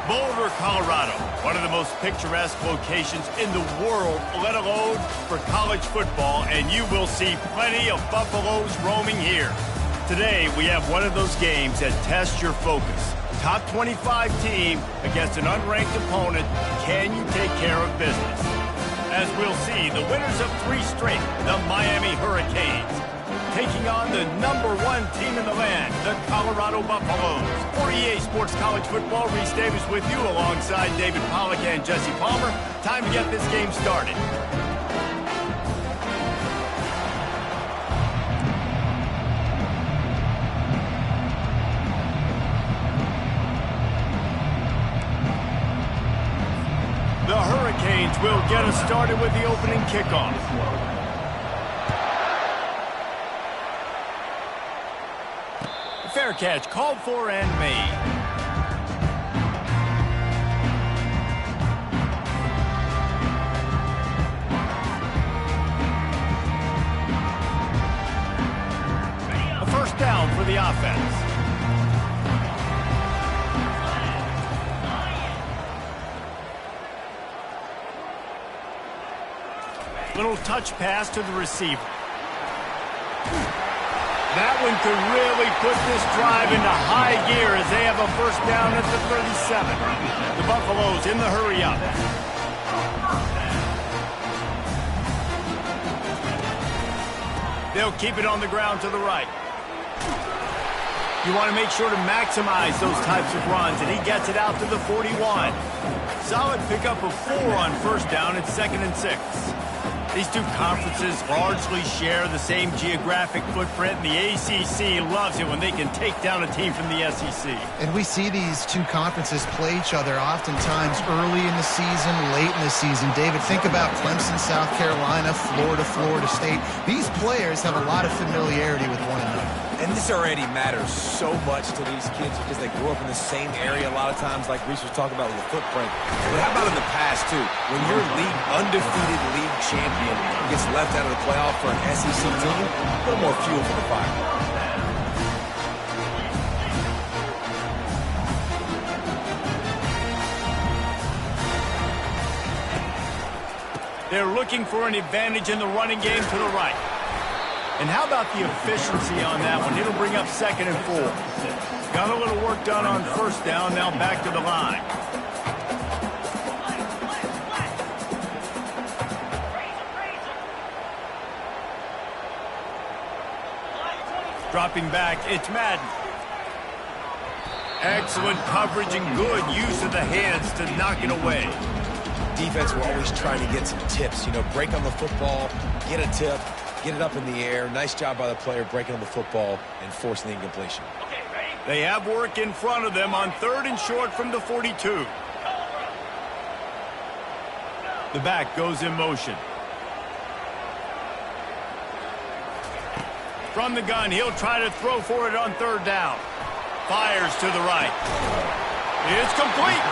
Boulder, Colorado, one of the most picturesque locations in the world, let alone for college football, and you will see plenty of Buffaloes roaming here. Today, we have one of those games that tests your focus. Top 25 team against an unranked opponent. Can you take care of business? As we'll see, the winners of 3 straight, the Miami Hurricanes, taking on the #1 team in the land, the Colorado Buffaloes. For EA Sports College Football, Reese Davis with you alongside David Pollack and Jesse Palmer. Time to get this game started. The Hurricanes will get us started with the opening kickoff. Fair catch called for and made. A first down for the offense. Little touch pass to the receiver. That one could really put this drive into high gear as they have a first down at the 37. The Buffaloes in the hurry up. They'll keep it on the ground to the right. You want to make sure to maximize those types of runs, and he gets it out to the 41. Solid pickup of 4 on first down at 2nd and 6. These two conferences largely share the same geographic footprint, and the ACC loves it when they can take down a team from the SEC. And we see these two conferences play each other oftentimes early in the season, late in the season. David, think about Clemson, South Carolina, Florida, Florida State. These players have a lot of familiarity with one another. And this already matters so much to these kids because they grew up in the same area a lot of times, like Reese was talking about with the footprint. But how about in the past, too? When your undefeated league champion gets left out of the playoff for an SEC team, a little more fuel for the fire. They're looking for an advantage in the running game to the right. And how about the efficiency on that one? It'll bring up 2nd and 4. Got a little work done on first down, now back to the line. Dropping back, it's Madden. Excellent coverage and good use of the hands to knock it away. Defense will always try to get some tips. You know, break on the football, get a tip, get it up in the air. Nice job by the player breaking on the football and forcing the incompletion. They have work in front of them on 3rd and short from the 42. The back goes in motion. From the gun, he'll try to throw for it on 3rd down. Fires to the right. It's complete.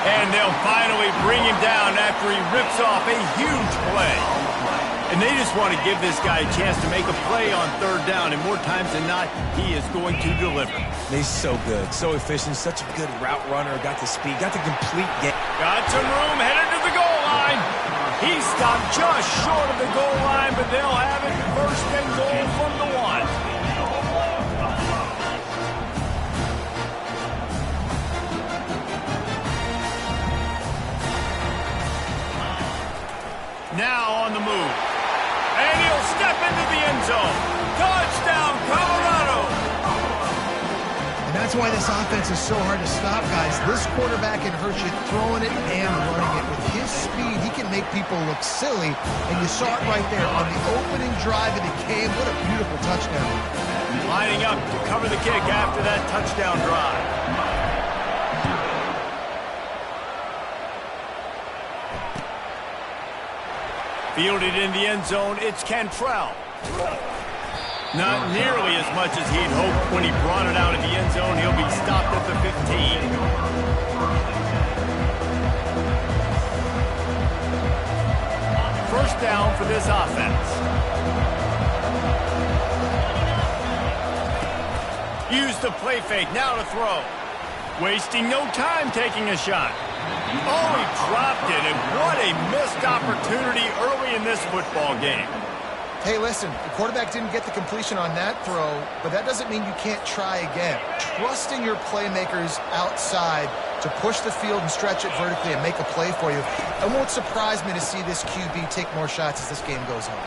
And they'll finally bring him down after he rips off a huge play. And they just want to give this guy a chance to make a play on 3rd down, and more times than not, he is going to deliver. He's so good, so efficient, such a good route runner, got the speed, got the complete game. Got some room, headed to the goal line. He stopped just short of the goal line, but they'll have it 1st and goal from the 1. Now on the move. And he'll step into the end zone. Touchdown, Colorado! And that's why this offense is so hard to stop, guys. This quarterback can hurt you throwing it and running it. With his speed, he can make people look silly. And you saw it right there on the opening drive of the game. What a beautiful touchdown. Lining up to cover the kick after that touchdown drive. Fielded in the end zone, it's Cantrell. Not nearly as much as he'd hoped when he brought it out of the end zone. He'll be stopped at the 15. First down for this offense. Use the play fake, now to throw. Wasting no time taking a shot. Oh, he dropped it, and what a missed opportunity early in this football game. Hey, listen, the quarterback didn't get the completion on that throw, but that doesn't mean you can't try again. Trusting your playmakers outside to push the field and stretch it vertically and make a play for you. It won't surprise me to see this QB take more shots as this game goes on.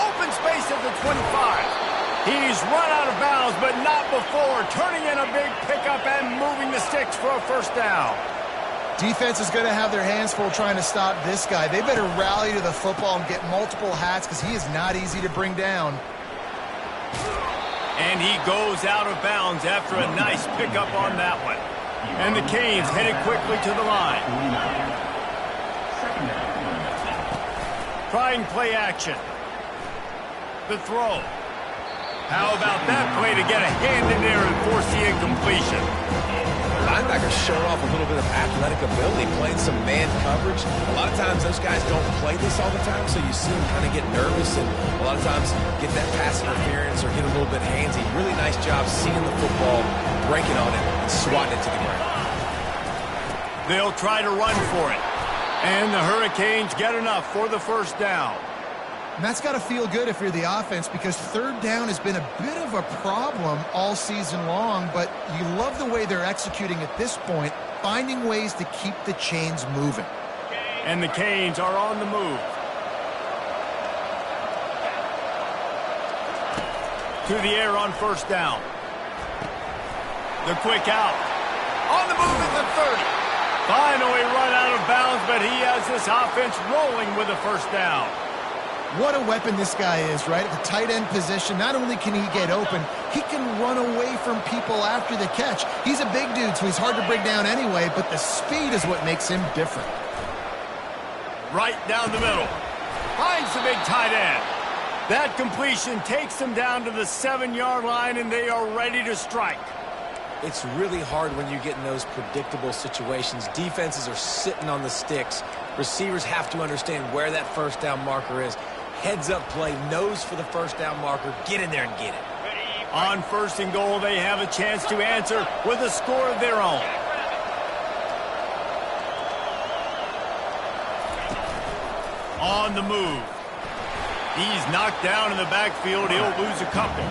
Open space at the 25. He's run out of bounds, but not before. Turning in a big pickup and moving the sticks for a first down. Defense is going to have their hands full trying to stop this guy. They better rally to the football and get multiple hats because he is not easy to bring down. And he goes out of bounds after a nice pickup on that one. And the Canes headed quickly to the line. Trying play action. The throw. How about that play to get a hand in there and force the incompletion? Linebackers showing off a little bit of athletic ability, playing some man coverage. A lot of times those guys don't play this all the time, so you see them kind of get nervous and a lot of times get that pass interference or get a little bit handsy. Really nice job seeing the football, breaking on it, and swatting it to the ground. They'll try to run for it. And the Hurricanes get enough for the first down. And that's got to feel good if you're the offense because third down has been a bit of a problem all season long, but you love the way they're executing at this point, finding ways to keep the chains moving. And the Canes are on the move. To the air on first down. The quick out. On the move at the 30. Finally run out of bounds, but he has this offense rolling with a first down. What a weapon this guy is, right? At the tight end position, not only can he get open, he can run away from people after the catch. He's a big dude, so he's hard to bring down anyway, but the speed is what makes him different. Right down the middle. Finds the big tight end. That completion takes them down to the 7-yard line, and they are ready to strike. It's really hard when you get in those predictable situations. Defenses are sitting on the sticks. Receivers have to understand where that first down marker is. Heads-up play, nose for the first down marker. Get in there and get it. On first and goal, they have a chance to answer with a score of their own. On the move. He's knocked down in the backfield. He'll lose a couple.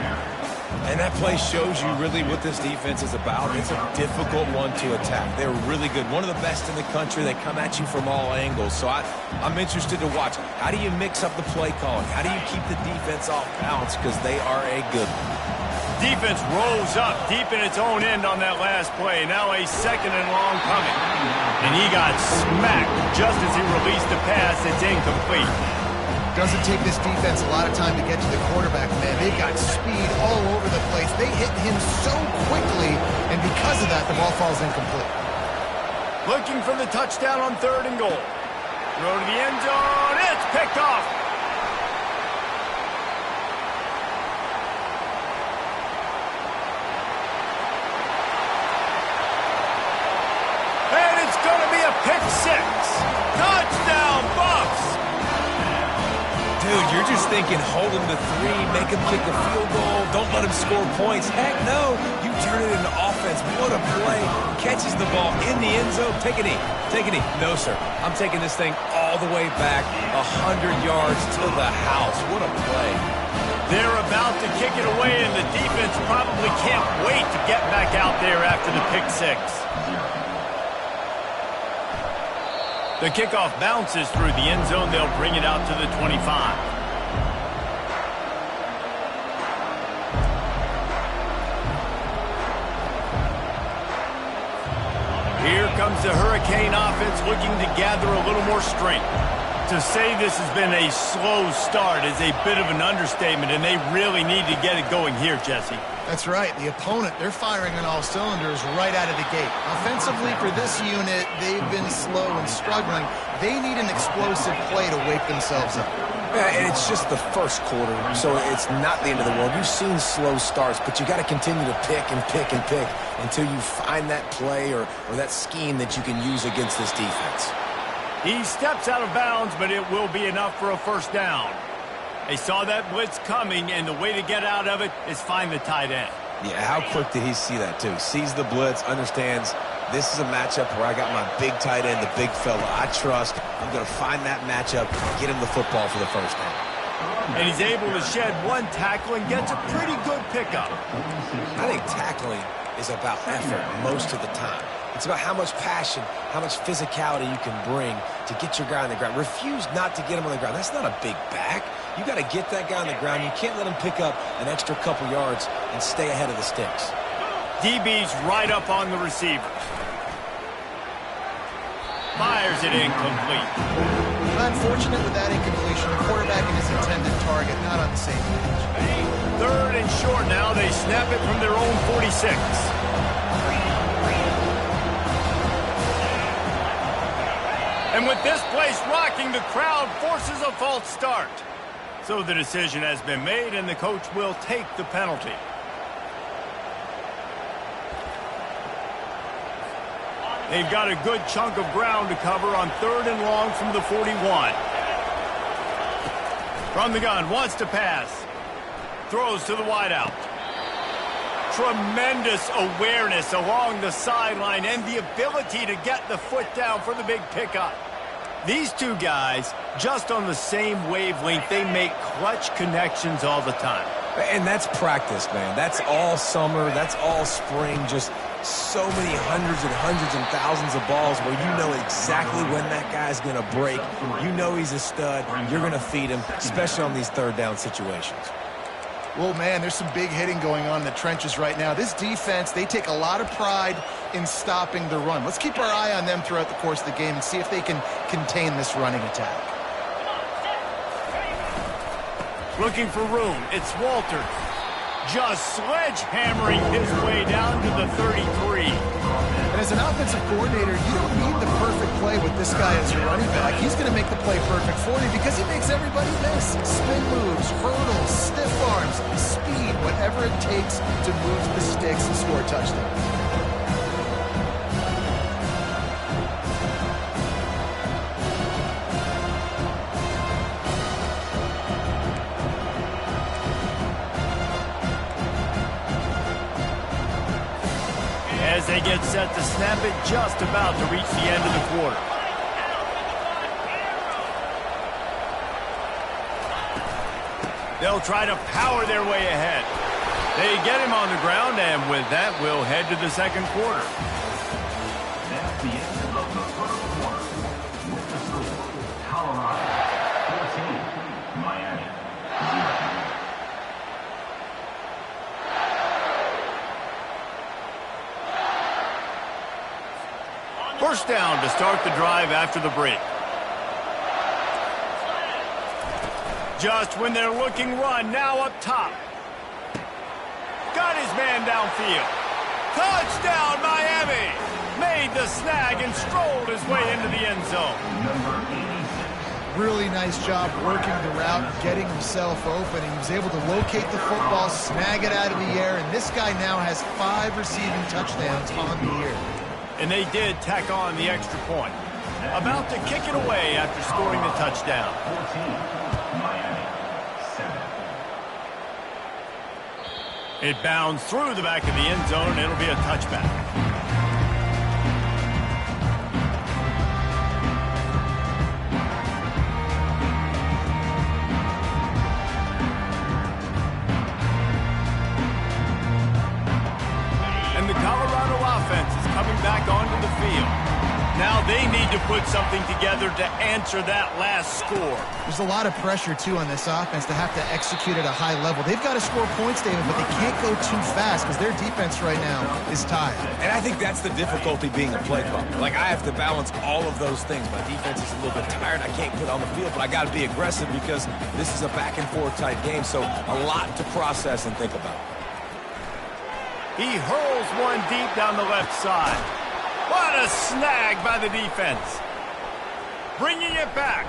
And that play shows you really what this defense is about. It's a difficult one to attack. They're really good. One of the best in the country. They come at you from all angles. So I'm interested to watch. How do you mix up the play calling? How do you keep the defense off balance? Because they are a good one. Defense rolls up deep in its own end on that last play. Now a second and long coming. And he got smacked just as he released the pass. It's incomplete. Doesn't take this defense a lot of time to get to the quarterback, man. They've got speed all over the place. They hit him so quickly, and because of that, the ball falls incomplete. Looking for the touchdown on third and goal. Throw to the end zone. It's picked off. And it's going to be a pick six. Touchdown, Buffs. Dude, you're just thinking, hold him to 3, make him kick a field goal, don't let him score points. Heck no, you turn it into offense. What a play. Catches the ball in the end zone. Take a knee. Take a knee. No, sir. I'm taking this thing all the way back 100 yards to the house. What a play. They're about to kick it away, and the defense probably can't wait to get back out there after the pick six. The kickoff bounces through the end zone. They'll bring it out to the 25. Here comes the Hurricane offense looking to gather a little more strength. To say this has been a slow start is a bit of an understatement, and they really need to get it going here, Jesse. That's right. The opponent, they're firing on all cylinders right out of the gate. Offensively, for this unit, they've been slow and struggling. They need an explosive play to wake themselves up. Yeah, and it's just the first quarter, so it's not the end of the world. You've seen slow starts, but you got to continue to pick and pick and pick until you find that play or that scheme that you can use against this defense. He steps out of bounds, but it will be enough for a first down. They saw that blitz coming, and the way to get out of it is find the tight end. Yeah, how quick did he see that, too? Sees the blitz, understands this is a matchup where I got my big tight end, the big fella I trust. I'm going to find that matchup, get him the football for the first down. And he's able to shed one tackle and gets a pretty good pickup. I think tackling is about effort most of the time. It's about how much passion, how much physicality you can bring to get your guy on the ground. Refuse not to get him on the ground. That's not a big back. You got to get that guy on the ground. You can't let him pick up an extra couple yards and stay ahead of the sticks. DB's right up on the receivers. Fires it incomplete. Unfortunate with that incompletion. The quarterback and his intended target not on the same page. Third and short now. They snap it from their own 46. And with this place rocking, the crowd forces a false start. So the decision has been made, and the coach will take the penalty. They've got a good chunk of ground to cover on 3rd and long from the 41. From the gun, wants to pass. Throws to the wideout. Tremendous awareness along the sideline and the ability to get the foot down for the big pickup. These two guys, just on the same wavelength, they make clutch connections all the time. And that's practice, man. That's all summer. That's all spring. Just so many hundreds and thousands of balls where you know exactly when that guy's going to break. You know he's a stud. You're going to feed him, especially on these 3rd down situations. Well, man, there's some big hitting going on in the trenches right now. This defense, they take a lot of pride in stopping the run. Let's keep our eye on them throughout the course of the game and see if they can contain this running attack. Looking for room. It's Walter. Just sledgehammering his way down to the 33. And as an offensive coordinator, you don't need the perfect play with this guy as your running back. He's going to make the play perfect for you because he makes everybody miss. Spin moves, hurdles, stiff arms, speed, whatever it takes to move the sticks and score a touchdown. As they get set to snap it, just about to reach the end of the quarter. They'll try to power their way ahead. They get him on the ground, and with that, we'll head to the second quarter. That's the end of the first quarter. With the score, Colorado 14, Miami 0. First down to start the drive after the break. Just when they're looking run, now up top. Got his man downfield. Touchdown, Miami! Made the snag and strolled his way into the end zone. Number 86. Really nice job working the route, getting himself open. He was able to locate the football, snag it out of the air, and this guy now has 5 receiving touchdowns on the year. And they did tack on the extra point. About to kick it away after scoring the touchdown. 14, Miami 7. It bounds through the back of the end zone, and it'll be a touchback. And the Colorado offense is coming back onto the field. Now they need to put something together to answer that last score. There's a lot of pressure, too, on this offense to have to execute at a high level. They've got to score points, David, but they can't go too fast because their defense right now is tired. And I think that's the difficulty being a play caller. Like, I have to balance all of those things. My defense is a little bit tired. I can't put on the field, but I got to be aggressive because this is a back-and-forth type game, so a lot to process and think about. He hurls one deep down the left side. What a snag by the defense. Bringing it back.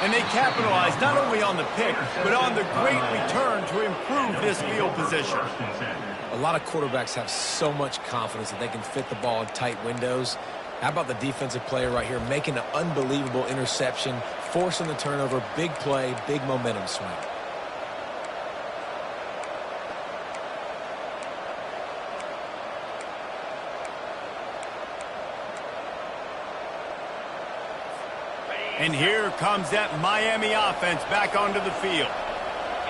And they capitalize not only on the pick, but on the great return to improve this field position. A lot of quarterbacks have so much confidence that they can fit the ball in tight windows. How about the defensive player right here making an unbelievable interception, forcing the turnover, big play, big momentum swing. And here comes that Miami offense back onto the field.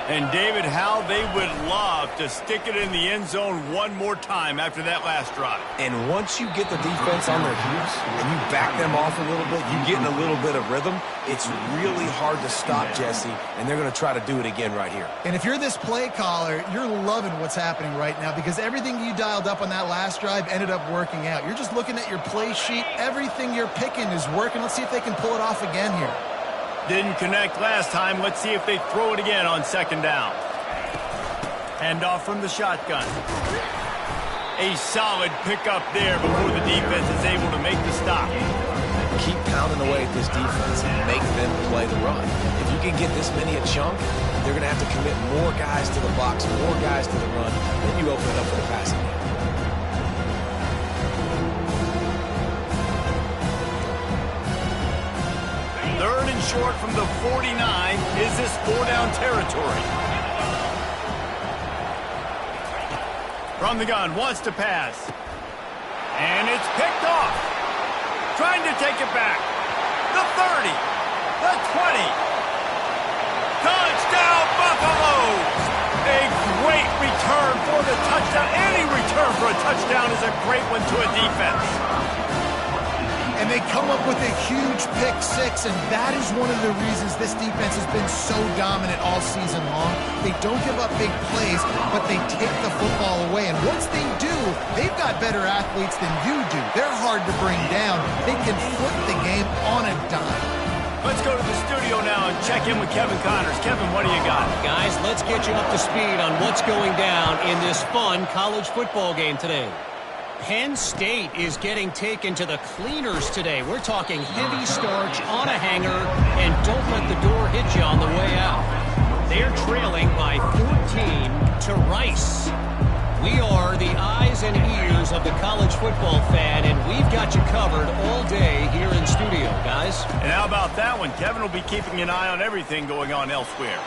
And David, how they would love to stick it in the end zone one more time after that last drive. And once you get the defense on their heels and you back them off a little bit, you get in a little bit of rhythm, it's really hard to stop, Jesse, and they're going to try to do it again right here. And if you're this play caller, you're loving what's happening right now because everything you dialed up on that last drive ended up working out. You're just looking at your play sheet. Everything you're picking is working. Let's see if they can pull it off again here. Didn't connect last time. Let's see if they throw it again on second down. Handoff from the shotgun. A solid pickup there before the defense is able to make the stop. Keep pounding away at this defense and make them play the run. If you can get this many a chunk, they're going to have to commit more guys to the box, more guys to the run. Then you open it up for the passing game. Third and short from the 49. Is this 4-down territory? From the gun, wants to pass. And it's picked off. Trying to take it back. The 30. The 20. Touchdown, Buffaloes! A great return for the touchdown. Any return for a touchdown is a great one to a defense. And they come up with a huge pick six, and that is one of the reasons this defense has been so dominant all season long. They don't give up big plays, but they take the football away. And once they do, they've got better athletes than you do. They're hard to bring down. They can flip the game on a dime. Let's go to the studio now and check in with Kevin Connors. Kevin, what do you got? Guys, let's get you up to speed on what's going down in this fun college football game today. Penn State is getting taken to the cleaners today. We're talking heavy starch on a hanger, and don't let the door hit you on the way out. They're trailing by 14 to Rice. We are the eyes and ears of the college football fan, and we've got you covered all day here in studio, guys. And how about that one? Kevin will be keeping an eye on everything going on elsewhere.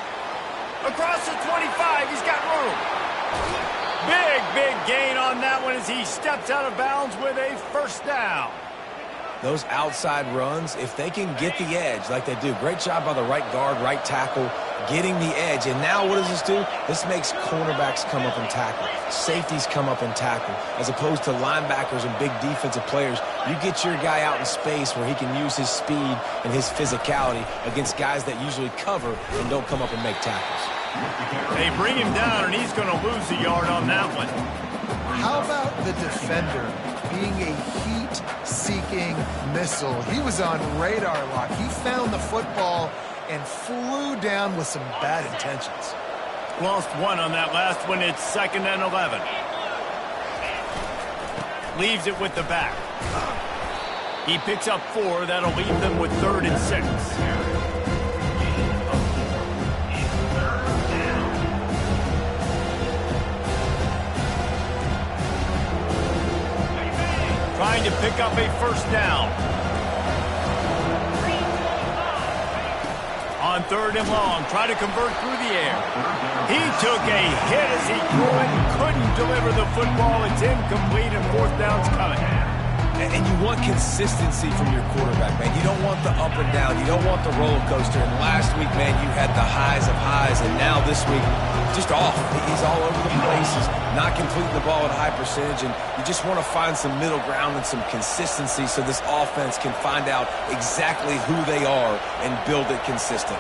Across the 25, he's got room. Big gain on that one as he steps out of bounds with a first down. Those outside runs, if they can get the edge like they do, great job by the right guard, right tackle, getting the edge. And now what does this do? This makes cornerbacks come up and tackle. Safeties come up and tackle. As opposed to linebackers and big defensive players, you get your guy out in space where he can use his speed and his physicality against guys that usually cover and don't come up and make tackles. They bring him down, and he's going to lose a yard on that one. How about the defender being a heat-seeking missile? He was on radar lock. He found the football and flew down with some bad intentions. Lost one on that last one. It's 2nd and 11. Leaves it with the back. He picks up 4. That'll leave them with 3rd and 6. Trying to pick up a first down. On 3rd and long, try to convert through the air. He took a hit as he threw it and couldn't deliver the football. It's incomplete and 4th down's coming. And you want consistency from your quarterback, man. You don't want the up and down. You don't want the roller coaster. And last week, man, you had the highs of highs. And now this week, just off. He's all over the place. He's not completing the ball at a high percentage. And you just want to find some middle ground and some consistency so this offense can find out exactly who they are and build it consistently.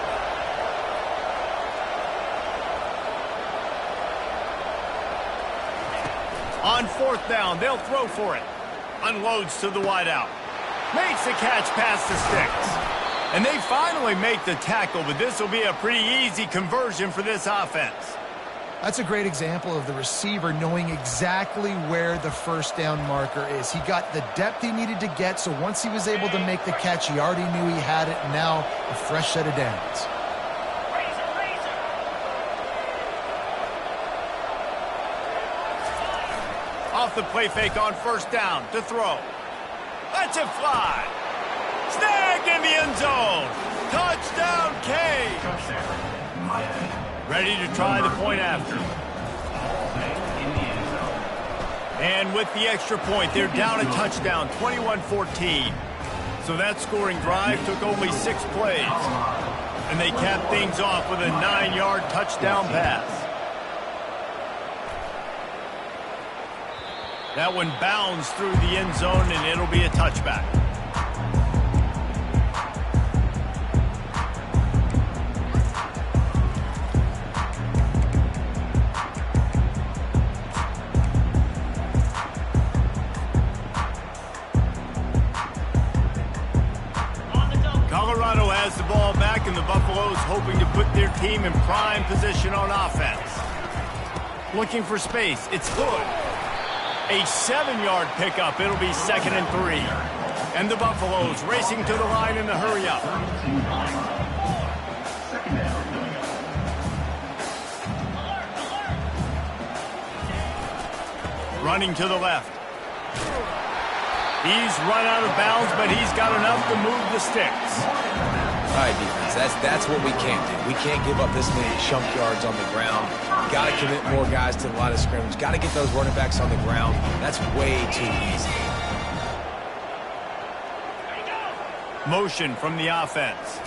On 4th down, they'll throw for it. Unloads to the wideout. Makes the catch past the sticks. And they finally make the tackle, but this will be a pretty easy conversion for this offense. That's a great example of the receiver knowing exactly where the first down marker is. He got the depth he needed to get, so once he was able to make the catch, he already knew he had it, and now a fresh set of downs. Off the play fake on first down to throw. Lets it fly. Snag in the end zone. Touchdown, K. Ready to try the point after. And with the extra point, they're down a touchdown, 21-14. So that scoring drive took only 6 plays. And they capped things off with a 9-yard touchdown pass. That one bounds through the end zone, and it'll be a touchback. Colorado has the ball back, and the Buffaloes hoping to put their team in prime position on offense. Looking for space. It's Hood. A 7-yard pickup. It'll be 2nd and 3. And the Buffaloes racing to the line in the hurry-up. Running to the left. He's run out of bounds, but he's got enough to move the sticks. All right, defense, that's what we can't do. We can't give up this many chunk yards on the ground. Got to commit more guys to the line of scrimmage. Got to get those running backs on the ground. That's way too easy. Motion from the offense.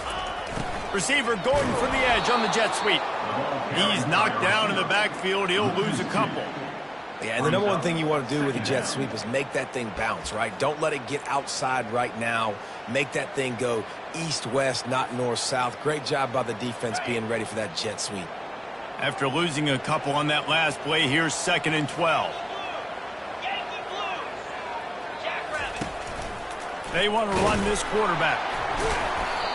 Receiver going for the edge on the jet sweep. He's knocked down in the backfield. He'll lose a couple. Yeah, and the number one thing you want to do with a jet sweep is make that thing bounce, right? Don't let it get outside right now. Make that thing go east-west, not north-south. Great job by the defense being ready for that jet sweep. After losing a couple on that last play, here's 2nd and 12. They want to run this quarterback.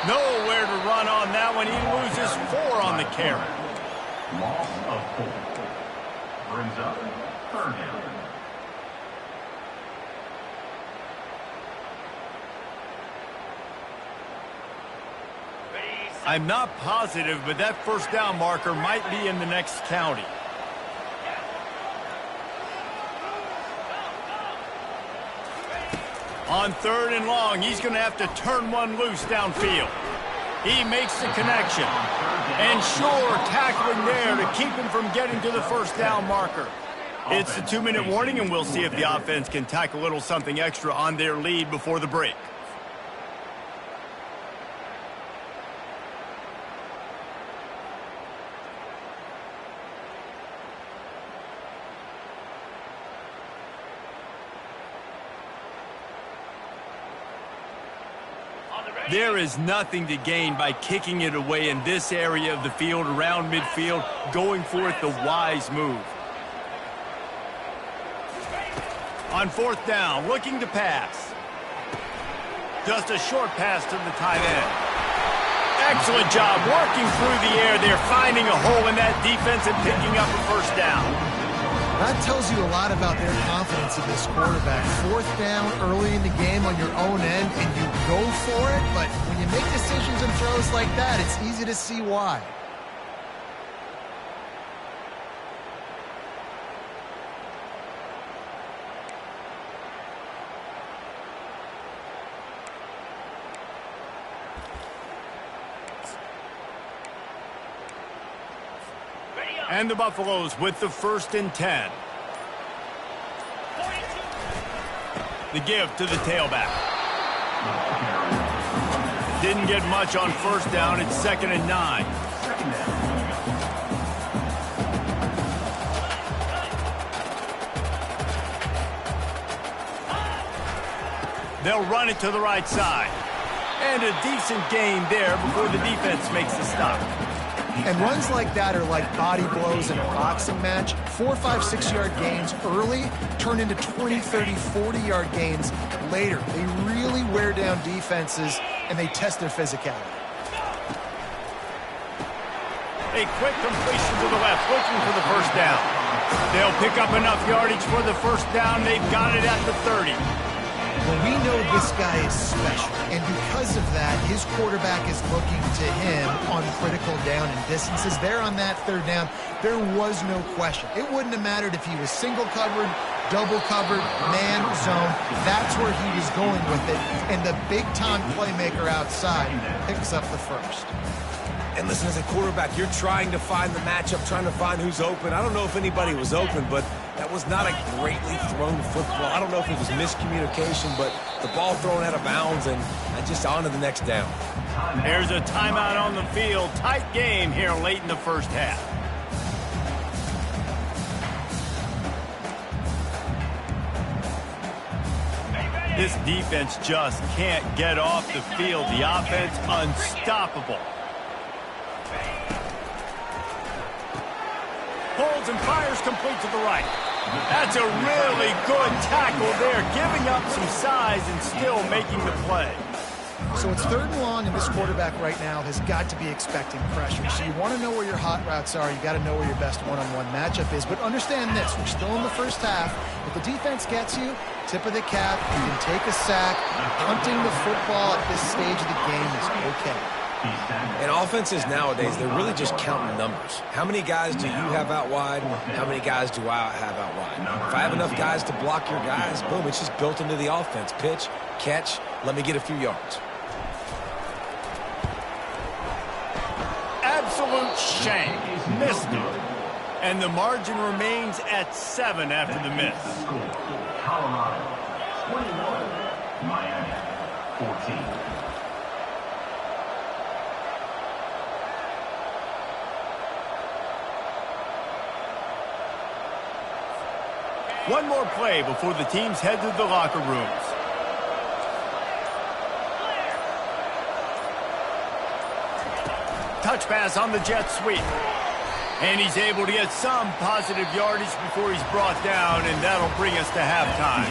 Nowhere to run on that one. He loses 4 on the carry. Loss of 4. Brings up 3rd down. I'm not positive, but that first down marker might be in the next county. On 3rd and long, he's going to have to turn one loose downfield. He makes the connection. And sure, tackling there to keep him from getting to the first down marker. It's a 2-minute warning, and we'll see if the offense can tack a little something extra on their lead before the break. There is nothing to gain by kicking it away in this area of the field, around midfield, going for it the wise move. On 4th down, looking to pass. Just a short pass to the tight end. Excellent job working through the air there, finding a hole in that defense and picking up a first down. That tells you a lot about their confidence in this quarterback. 4th down early in the game on your own end, and you go for it, but when you make decisions and throws like that, it's easy to see why. And the Buffaloes with the 1st and 10. The give to the tailback. Didn't get much on first down. It's 2nd and 9. They'll run it to the right side. And a decent gain there before the defense makes the stop. And runs like that are like body blows in a boxing match. 4, 5, 6-yard gains early turn into 20, 30, 40-yard gains later. They really wear down defenses, and they test their physicality. A quick completion to the left, looking for the first down. They'll pick up enough yardage for the first down. They've got it at the 30. Well, we know this guy is special, and because of that, his quarterback is looking to him on critical down and distances. There on that third down, there was no question. It wouldn't have mattered if he was single covered, double covered, man zone. That's where he was going with it, and the big-time playmaker outside picks up the first. And listen, as a quarterback, you're trying to find the matchup, trying to find who's open. I don't know if anybody was open, but that was not a greatly thrown football. I don't know if it was miscommunication, but the ball thrown out of bounds, and just on to the next down. There's a timeout on the field. Tight game here late in the first half. This defense just can't get off the field. The offense unstoppable. Holds and fires complete to the right. That's a really good tackle there, giving up some size and still making the play. So it's 3rd and long, and this quarterback right now has got to be expecting pressure. So you want to know where your hot routes are. You got to know where your best one-on-one matchup is. But understand this, we're still in the first half. If the defense gets you, tip of the cap, you can take a sack. Punting the football at this stage of the game is okay. And offenses nowadays, they're really just counting numbers. How many guys do you have out wide? How many guys do I have out wide? If I have enough guys to block your guys, boom, it's just built into the offense. Pitch, catch, let me get a few yards. Absolute shame. Missed it. And the margin remains at 7 after the miss. Colorado 21, Miami 14. One more play before the teams head to the locker rooms. Touch pass on the jet sweep. And he's able to get some positive yardage before he's brought down, and that'll bring us to halftime.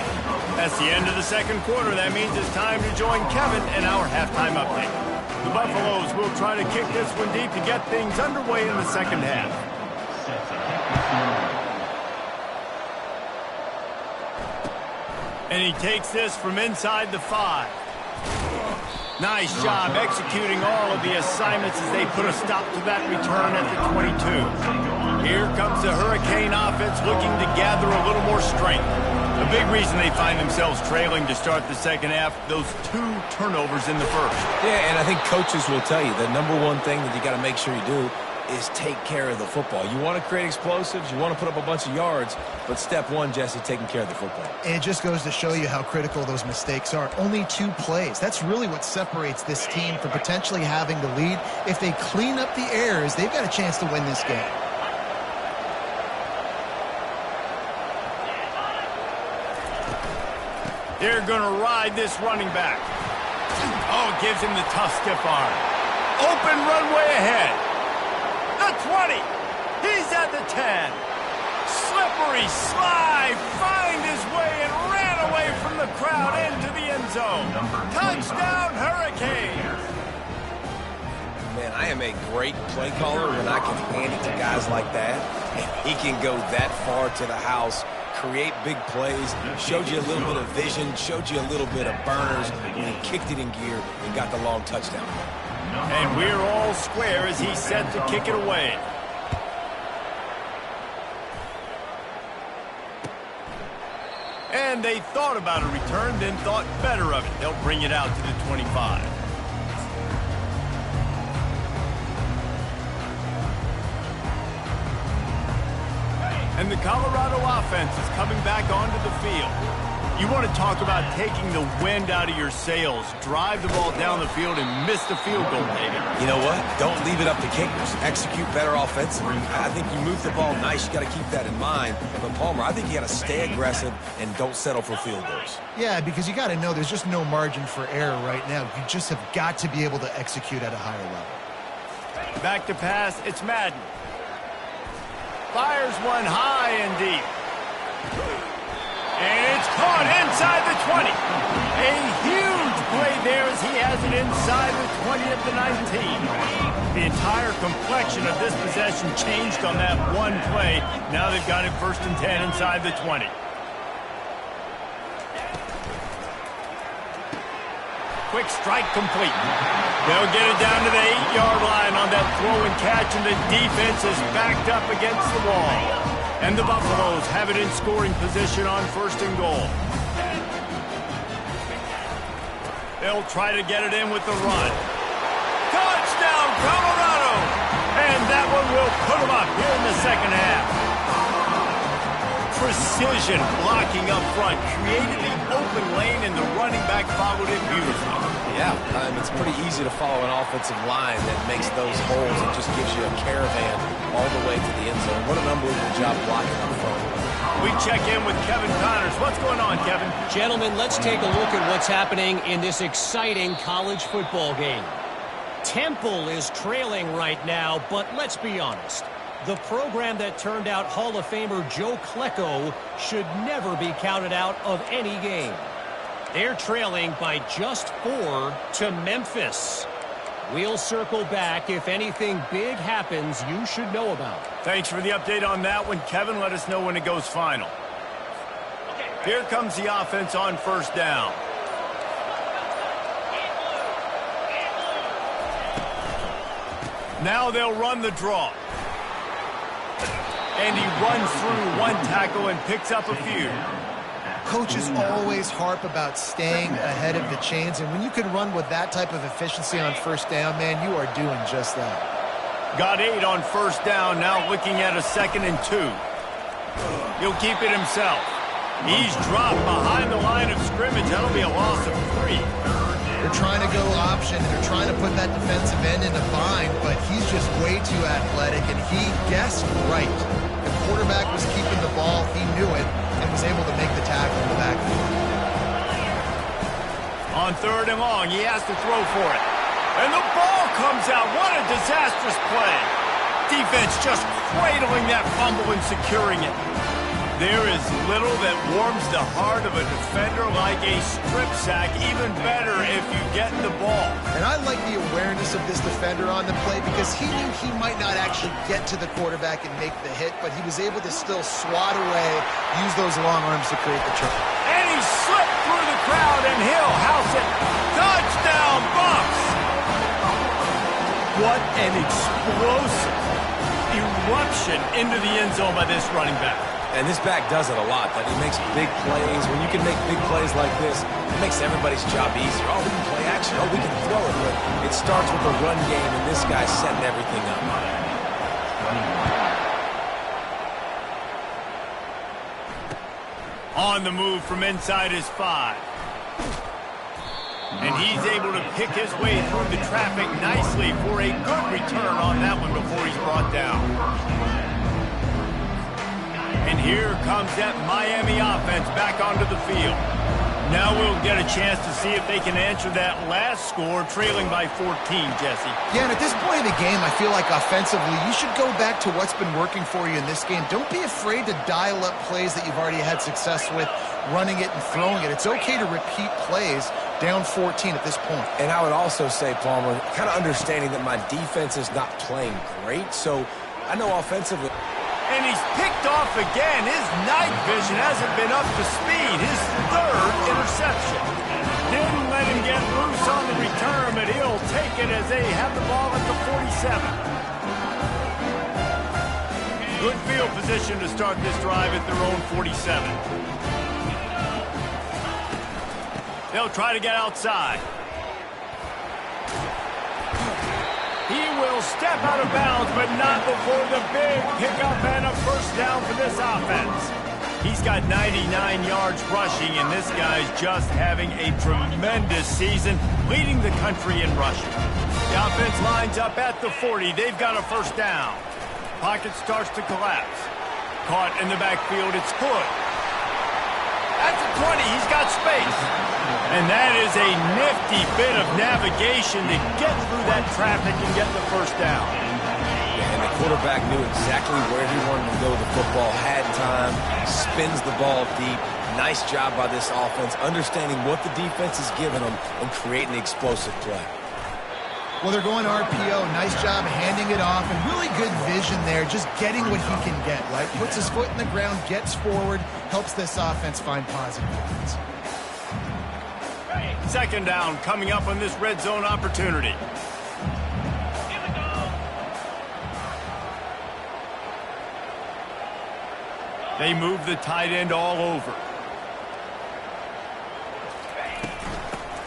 That's the end of the second quarter. That means it's time to join Kevin and our halftime update. The Buffaloes will try to kick this one deep to get things underway in the second half. And he takes this from inside the 5. Nice job executing all of the assignments as they put a stop to that return at the 22. Here comes the Hurricane offense looking to gather a little more strength. A big reason they find themselves trailing to start the second half, those 2 turnovers in the first. Yeah, and I think coaches will tell you the number one thing that you got to make sure you do is take care of the football. You want to create explosives, you want to put up a bunch of yards, but step one, Jesse, taking care of the football. And it just goes to show you how critical those mistakes are. Only 2 plays. That's really what separates this team from potentially having the lead. If they clean up the errors, they've got a chance to win this game. They're going to ride this running back. Oh, gives him the tough stiff arm. Open runway ahead. The 20. He's at the 10. Slippery slide. Find his way and ran away from the crowd into the end zone. Touchdown, Hurricanes. Man, I am a great play caller when I can hand it to guys like that. And he can go that far to the house, create big plays, showed you a little bit of vision, showed you a little bit of burners, and he kicked it in gear and got the long touchdown. And we're all square as he's set to kick it away. And they thought about a return, then thought better of it. They'll bring it out to the 25. And the Colorado offense is coming back onto the field. You want to talk about taking the wind out of your sails. Drive the ball down the field and miss the field goal, David. You know what? Don't leave it up to kickers. Execute better offensively. I think you move the ball nice. You got to keep that in mind. But Palmer, I think you got to stay aggressive and don't settle for field goals. Yeah, because you got to know there's just no margin for error right now. You just have got to be able to execute at a higher level. Back to pass. It's Madden. Fires one high and deep. And it's caught inside the 20. A huge play there as as he has it inside the 20 at the 19. The entire complexion of this possession changed on that one play. Now they've got it 1st and 10 inside the 20. Quick strike complete. They'll get it down to the 8-yard line on that throw and catch, and the defense is backed up against the wall. And the Buffaloes have it in scoring position on 1st and goal. They'll try to get it in with the run. Touchdown, Colorado! And that one will put them up here in the second half. Precision blocking up front created the open lane, and the running back followed it beautifully. Yeah, it's pretty easy to follow an offensive line that makes those holes and just gives you a caravan all the way to the end zone. What an unbelievable job blocking up front. We check in with Kevin Connors. What's going on, Kevin? Gentlemen, let's take a look at what's happening in this exciting college football game. Temple is trailing right now, but let's be honest. The program that turned out Hall of Famer Joe Klecko should never be counted out of any game. They're trailing by just 4 to Memphis. We'll circle back if anything big happens you should know about. Thanks for the update on that one, Kevin. Let us know when it goes final. Here comes the offense on 1st down. Now they'll run the draw. And he runs through one tackle and picks up a few. Coaches always harp about staying ahead of the chains, and when you can run with that type of efficiency on 1st down, man, you are doing just that. Got 8 on 1st down, now looking at a 2nd and 2. He'll keep it himself. He's dropped behind the line of scrimmage. That'll be a loss of 3. They're trying to go option. They're trying to put that defensive end in a bind, but he's just way too athletic, and he guessed right. The quarterback was keeping the ball. He knew it and was able to make the tackle in the backfield. On 3rd and long, he has to throw for it. And the ball comes out. What a disastrous play. Defense just cradling that fumble and securing it. There is little that warms the heart of a defender like a strip sack. Even better if you get the ball. And I like the awareness of this defender on the play because he knew he might not actually get to the quarterback and make the hit, but he was able to still swat away, use those long arms to create the trip. And he slipped through the crowd, and he'll house it. Touchdown, Bucs! What an explosive eruption into the end zone by this running back. And this back does it a lot. That he makes big plays. When you can make big plays like this, it makes everybody's job easier. Oh, we can play action. Oh, we can throw it. But it starts with the run game, and this guy's setting everything up. On the move from inside his 5. And he's able to pick his way through the traffic nicely for a good return on that one before he's brought down. And here comes that Miami offense back onto the field. Now we'll get a chance to see if they can answer that last score, trailing by 14, Jesse. Yeah, and at this point in the game, I feel like offensively, you should go back to what's been working for you in this game. Don't be afraid to dial up plays that you've already had success with, running it and throwing it. It's okay to repeat plays down 14 at this point. And I would also say, Palmer, kind of understanding that my defense is not playing great, so I know offensively. And he's picked off again. His night vision hasn't been up to speed. His 3rd interception. Didn't let him get loose on the return, but he'll take it as they have the ball at the 47. Good field position to start this drive at their own 47. They'll try to get outside. He will step out of bounds, but not before the big pickup and a 1st down for this offense. He's got 99 yards rushing, and this guy's just having a tremendous season, leading the country in rushing. The offense lines up at the 40. They've got a 1st down. Pocket starts to collapse. Caught in the backfield, it's Hood. At the 20, he's got space. And that is a nifty bit of navigation to get through that traffic and get the 1st down. And the quarterback knew exactly where he wanted to go with the football, had time, spins the ball deep. Nice job by this offense, understanding what the defense is giving them and creating the explosive play. Well, they're going RPO. Nice job handing it off, and really good vision there, just getting what he can get, right? Puts his foot in the ground, gets forward, helps this offense find positive points. Second down coming up on this red zone opportunity. They move the tight end all over.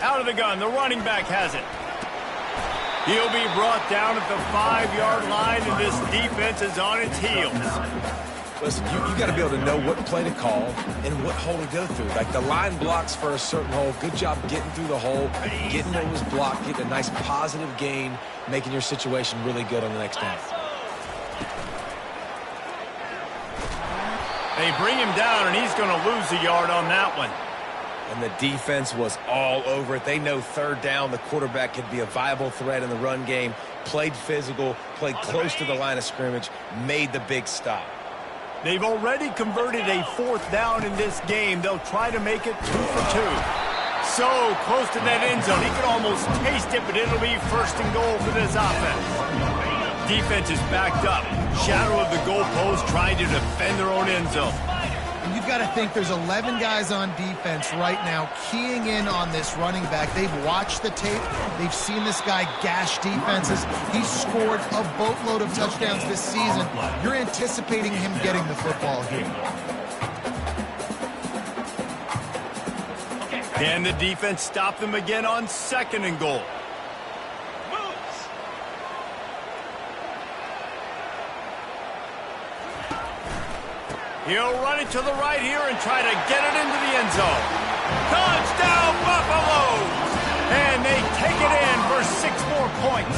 Out of the gun, the running back has it. He'll be brought down at the 5-yard line, and this defense is on its heels. Listen, you got to be able to know what play to call and what hole to go through. Like the line blocks for a certain hole. Good job getting through the hole, getting what was blocked, getting a nice positive gain, making your situation really good on the next down. They bring him down, and he's going to lose a yard on that one. And the defense was all over it. They know third down, the quarterback could be a viable threat in the run game. Played physical, played close to the line of scrimmage, made the big stop. They've already converted a 4th down in this game. They'll try to make it 2 for 2. So close to that end zone. He could almost taste it, but it'll be 1st and goal for this offense. Defense is backed up. Shadow of the goalpost trying to defend their own end zone. And you've got to think there's 11 guys on defense right now keying in on this running back. They've watched the tape. They've seen this guy gash defenses. He's scored a boatload of touchdowns this season. You're anticipating him getting the football here. Can the defense stop them again on 2nd and goal? He'll run it to the right here and try to get it into the end zone. Touchdown, Buffaloes! And they take it in for 6 more points.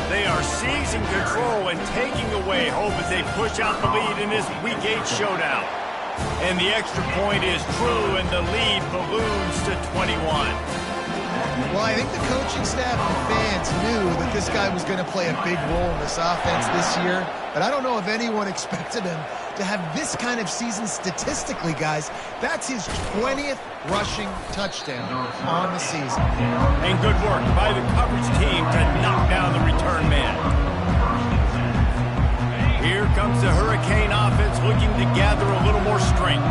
They are seizing control and taking away hope as they push out the lead in this Week 8 showdown. And the extra point is true, and the lead balloons to 21. Well, I think the coaching staff and fans knew that this guy was going to play a big role in this offense this year, but I don't know if anyone expected him to have this kind of season statistically, guys. That's his 20th rushing touchdown on the season. And good work by the coverage team to knock down the return man. Here comes the Hurricane offense looking to gather a little more strength.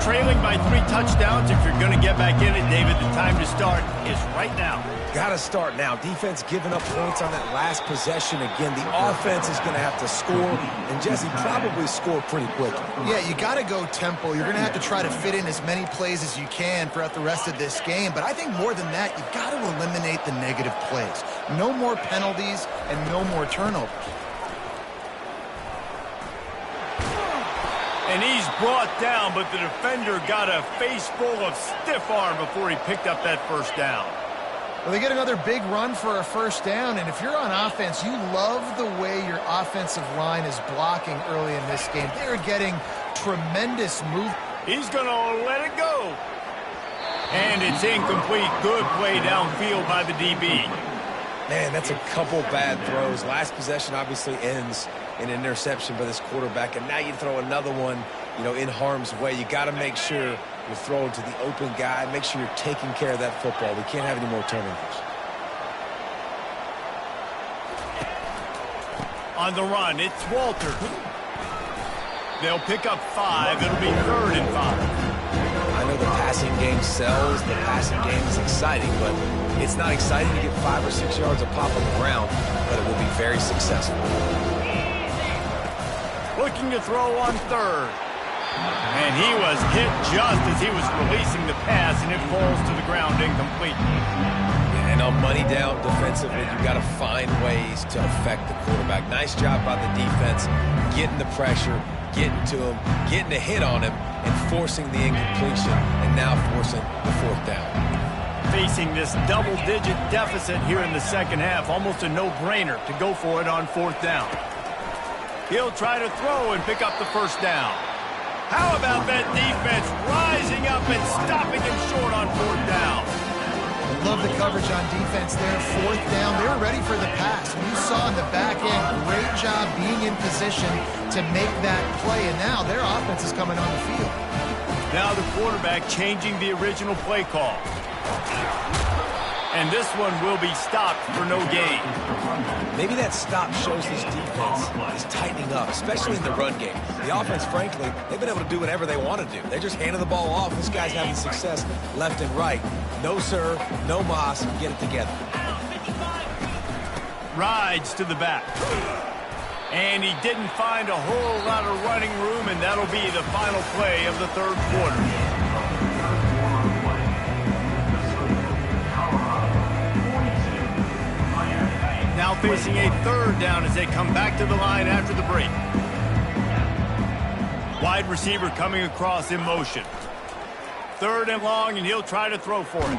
Trailing by 3 touchdowns. If you're going to get back in it, David, the time to start is right now. Got to start now. Defense giving up points on that last possession. Again, the offense is going to have to score, and Jesse probably score pretty quickly. Yeah, you got to go tempo. You're going to have to try to fit in as many plays as you can throughout the rest of this game. But I think more than that, you got to eliminate the negative plays. No more penalties and no more turnovers. And he's brought down, but the defender got a face full of stiff arm before he picked up that 1st down. Well, they get another big run for a 1st down, and if you're on offense, you love the way your offensive line is blocking early in this game. They're getting tremendous move. He's going to let it go. And it's incomplete. Good play downfield by the DB. Man, that's a couple bad throws. Last possession obviously ends in an interception by this quarterback, and now you throw another one, in harm's way. You got to make sure you're throwing to the open guy. Make sure you're taking care of that football. We can't have any more turnovers. On the run, it's Walter. They'll pick up 5. It'll be 3rd and 5. I know the passing game sells. The passing game is exciting, but it's not exciting to get 5 or 6 yards of pop on the ground, but it will be very successful. Looking to throw on 3rd. And he was hit just as he was releasing the pass, and it falls to the ground incomplete. And on money down defensively, you've got to find ways to affect the quarterback. Nice job by the defense, getting the pressure, getting to him, getting a hit on him, and forcing the incompletion, and now forcing the 4th down. Facing this double-digit deficit here in the 2nd half, almost a no-brainer to go for it on 4th down. He'll try to throw and pick up the 1st down. How about that defense rising up and stopping him short on 4th down? Love the coverage on defense there. Fourth down, they're ready for the pass. You saw in the back end, great job being in position to make that play, and now their offense is coming on the field. Now the quarterback changing the original play call. And this one will be stopped for no gain. Maybe that stop shows this defense is tightening up, especially in the run game. The offense, frankly, they've been able to do whatever they want to do. They're just handing the ball off. This guy's having success left and right. No sir, no mas, get it together. Rides to the back. And he didn't find a whole lot of running room, and that'll be the final play of the third quarter. Now facing a third down as they come back to the line after the break. Wide receiver coming across in motion. Third and long, and he'll try to throw for it.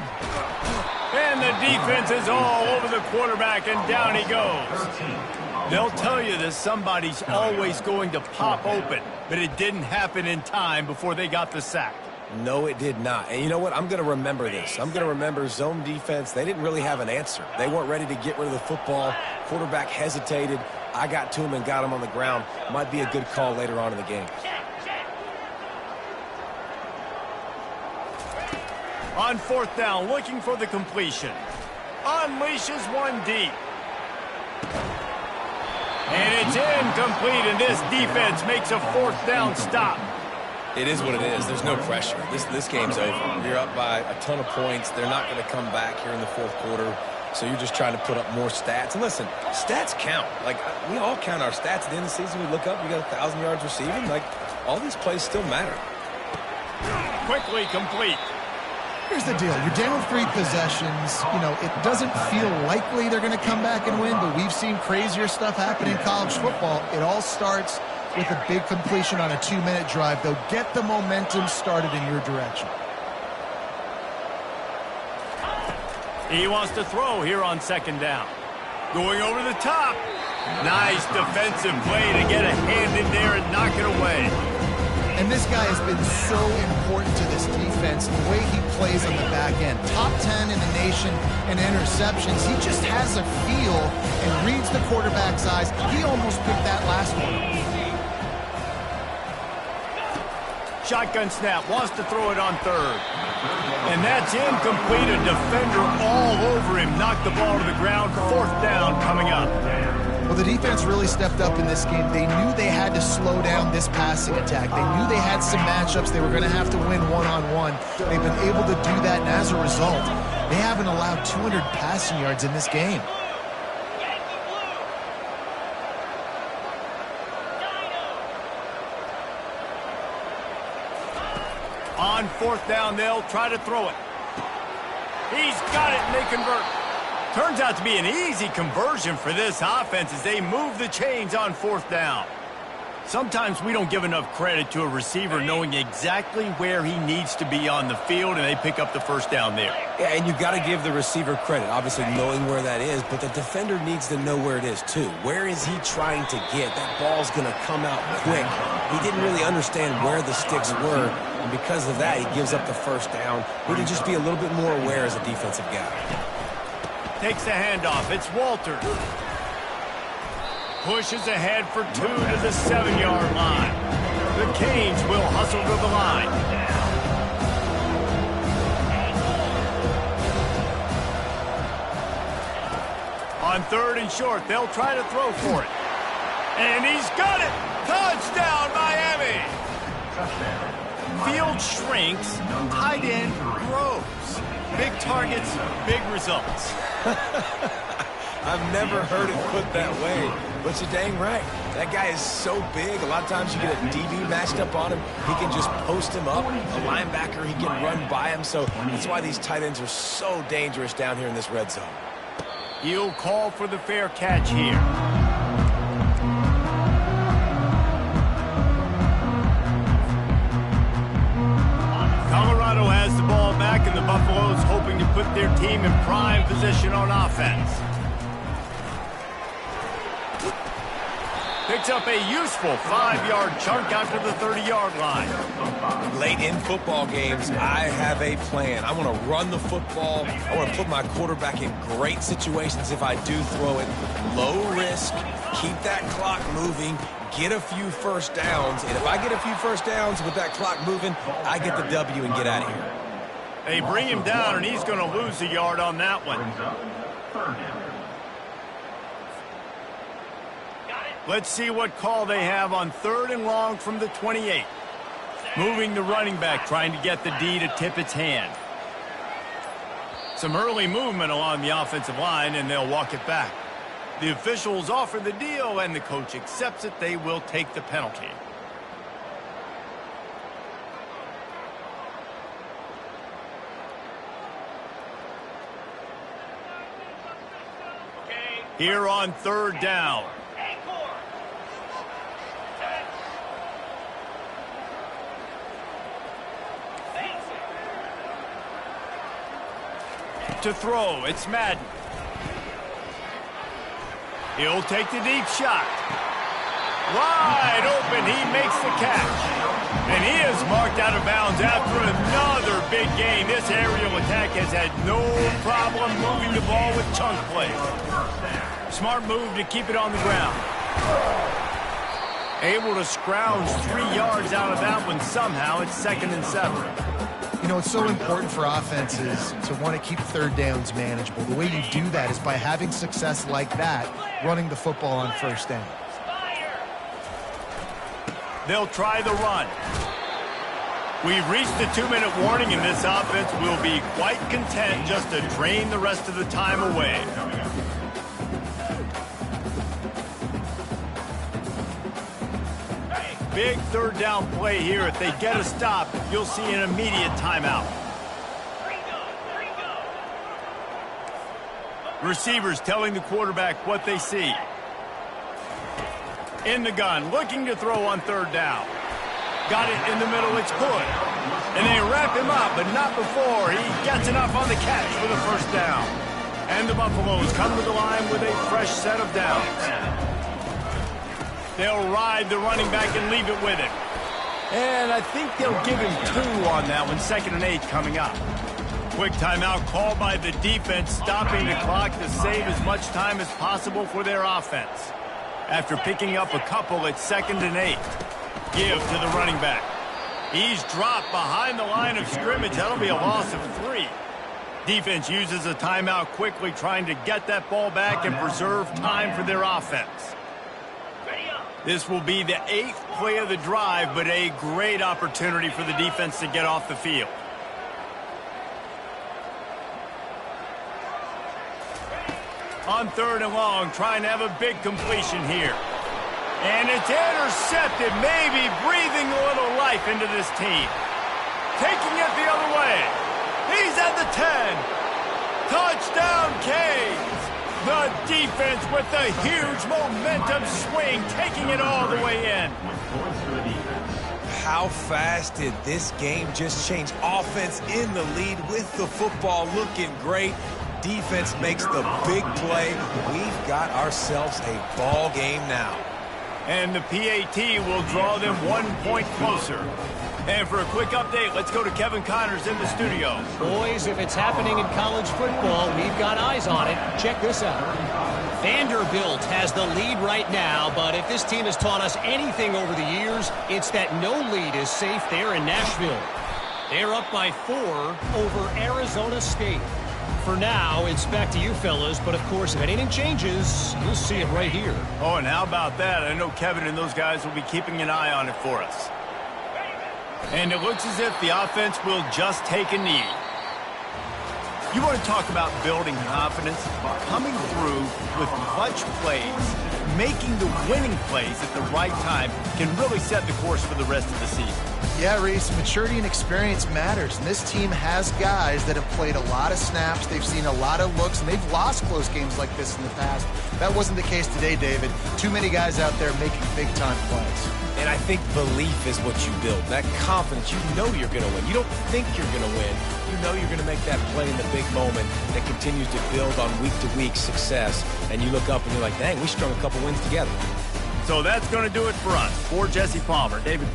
And the defense is all over the quarterback, and down he goes. They'll tell you that somebody's always going to pop open, but it didn't happen in time before they got the sack. No, it did not. And you know what? I'm going to remember this. I'm going to remember zone defense. They didn't really have an answer. They weren't ready to get rid of the football. Quarterback hesitated. I got to him and got him on the ground. Might be a good call later on in the game. On fourth down, looking for the completion. Unleashes one deep. And it's incomplete, and this defense makes a fourth down stop. It is what it is. There's no pressure. This game's over. You're up by a ton of points. They're not going to come back here in the fourth quarter. So you're just trying to put up more stats. And listen, stats count. Like, we all count our stats at the end of the season. We look up, we got 1,000 yards receiving. Like, all these plays still matter. Quickly complete. Here's the deal. You're down 3 possessions. You know, it doesn't feel likely they're going to come back and win, but we've seen crazier stuff happen in college football. It all starts with a big completion on a 2-minute drive. They'll get the momentum started in your direction. He wants to throw here on second down. Going over the top. Nice defensive play to get a hand in there and knock it away. And this guy has been so important to this defense, the way he plays on the back end. Top 10 in the nation in interceptions. He just has a feel and reads the quarterback's eyes. He almost picked that last one. Shotgun snap, wants to throw it on third. And that's incomplete. A defender all over him. Knocked the ball to the ground. Fourth down coming up. Well, the defense really stepped up in this game. They knew they had to slow down this passing attack. They knew they had some matchups they were going to have to win one-on-one. They've been able to do that, and as a result, they haven't allowed 200 passing yards in this game. On fourth down, they'll try to throw it. He's got it, and they convert. Turns out to be an easy conversion for this offense as they move the chains on fourth down. Sometimes we don't give enough credit to a receiver knowing exactly where he needs to be on the field, and they pick up the first down there. Yeah, and you've got to give the receiver credit, obviously knowing where that is, but the defender needs to know where it is too. Where is he trying to get? That ball's going to come out quick. He didn't really understand where the sticks were, and because of that, he gives up the first down. Need to just be a little bit more aware as a defensive guy. Takes the handoff. It's Walters. Pushes ahead for 2 to the 7-yard line. The Canes will hustle to the line. On third and short, they'll try to throw for it. And he's got it! Touchdown, Miami! Field shrinks, tight end grows. Big targets, big results. I've never heard it put that way, but you're dang right. That guy is so big. A lot of times you get a DB matched up on him. He can just post him up. A linebacker, he can run by him. So that's why these tight ends are so dangerous down here in this red zone. He'll call for the fair catch here. Colorado has the ball back, and the Buffaloes hoping to put their team in prime position on offense. Picks up a useful 5-yard chunk after the 30-yard line. Late in football games, I have a plan. I want to run the football. I want to put my quarterback in great situations if I do throw it. Low risk, keep that clock moving, get a few first downs. And if I get a few first downs with that clock moving, I get the W and get out of here. They bring him down, and he's going to lose a yard on that one. Let's see what call they have on 3rd and long from the 28. Moving the running back, trying to get the D to tip its hand. Some early movement along the offensive line, and they'll walk it back. The officials offer the deal, and the coach accepts it. They will take the penalty. Here on 3rd down. To throw, it's Madden. He'll take the deep shot. Wide open, he makes the catch. And he is marked out of bounds after another big gain. This aerial attack has had no problem moving the ball with chunk play. Smart move to keep it on the ground. Able to scrounge 3 yards out of that one somehow. It's 2nd and 7. You know, it's so important for offenses to want to keep 3rd downs manageable. The way you do that is by having success like that, running the football on 1st down. They'll try the run. We've reached the 2-minute warning, and this offense will be quite content just to drain the rest of the time away. Big 3rd down play here. If they get a stop, you'll see an immediate timeout. Receivers telling the quarterback what they see. In the gun, looking to throw on 3rd down. Got it in the middle, it's good. And they wrap him up, but not before he gets enough on the catch for the 1st down. And the Buffaloes come to the line with a fresh set of downs. They'll ride the running back and leave it with him. And I think they'll give him 2 on that one. 2nd and 8 coming up. Quick timeout called by the defense, stopping the clock to save as much time as possible for their offense. After picking up a couple at 2nd and 8. Give to the running back. He's dropped behind the line of scrimmage. That'll be a loss of 3. Defense uses a timeout quickly, trying to get that ball back and preserve time for their offense. This will be the 8th play of the drive, but a great opportunity for the defense to get off the field. On 3rd and long, trying to have a big completion here. And it's intercepted, maybe breathing a little life into this team. Taking it the other way. He's at the 10. Touchdown, Canes. The defense with the huge momentum swing, taking it all the way in. How fast did this game just change? Offense in the lead with the football looking great. Defense makes the big play. We've got ourselves a ball game now. And the PAT will draw them 1 point closer. And for a quick update, let's go to Kevin Connors in the studio. Boys, if it's happening in college football, we've got eyes on it. Check this out. Vanderbilt has the lead right now, but if this team has taught us anything over the years, it's that no lead is safe there in Nashville. They're up by 4 over Arizona State. For now, it's back to you fellas, but of course, if anything changes, you'll see it right here. Oh, and how about that? I know Kevin and those guys will be keeping an eye on it for us. And it looks as if the offense will just take a knee. You want to talk about building confidence? Coming through with clutch plays, making the winning plays at the right time can really set the course for the rest of the season. Yeah, Reese, maturity and experience matters. And this team has guys that have played a lot of snaps. They've seen a lot of looks, and they've lost close games like this in the past. That wasn't the case today, David. Too many guys out there making big-time plays. And I think belief is what you build. That confidence, you know you're going to win. You don't think you're going to win. You know you're going to make that play in the big moment that continues to build on week-to-week success. And you look up and you're like, dang, we strung a couple wins together. So that's going to do it for us. For Jesse Palmer, David